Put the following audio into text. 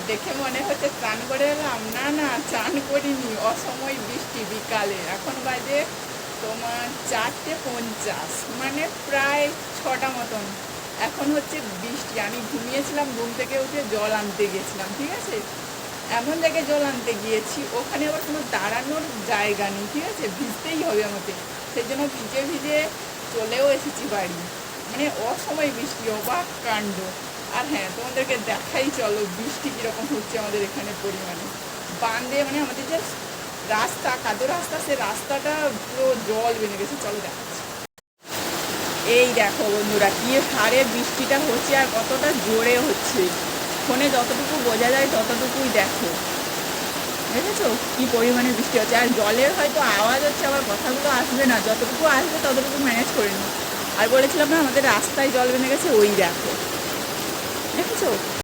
দেখে মনে হচ্ছে চান করে এলাম, না না চান করিনি, অসময় বৃষ্টি বিকালে। এখন বাজে তোমার 4:50, মানে প্রায় 6টা মতন। এখন হচ্ছে বৃষ্টি। আমি ঘুমিয়েছিলাম, ঘুম থেকে উঠে জল আনতে গিয়েছিলাম, ঠিক আছে। এমন জায়গায় জল আনতে গিয়েছি, ওখানে আবার কোনো দাঁড়ানোর জায়গা নেই, ঠিক আছে, ভিজতেই হবে আমাকে। সেই জন্য ভিজে ভিজে চলেও এসেছি বাড়ি। মানে অসময় বৃষ্টি, অবাক কাণ্ড। আর হ্যাঁ, তোমাদেরকে দেখাই চলো বৃষ্টি কীরকম হচ্ছে আমাদের এখানে পরিমাণে। বাঁধে মানে আমাদের যে রাস্তা, কাদো রাস্তা, সে রাস্তাটা পুরো জল বেঁধে গেছে। চলো দেখাচ্ছি। এই দেখো বন্ধুরা, কি হারে বৃষ্টিটা হচ্ছে আর কতটা জোরে হচ্ছে। ফোনে যতটুকু বোঝা যায় ততটুকুই দেখো, দেখেছো কি পরিমাণে বৃষ্টি হচ্ছে। আর জলের হয়তো আওয়াজ হচ্ছে, আবার কথাগুলো আসবে না, যতটুকু আসবে ততটুকু ম্যানেজ করে নিই। আর বলেছিলাম না আমাদের রাস্তায় জল বেঁধে গেছে, ওই দেখো, দেখেছো।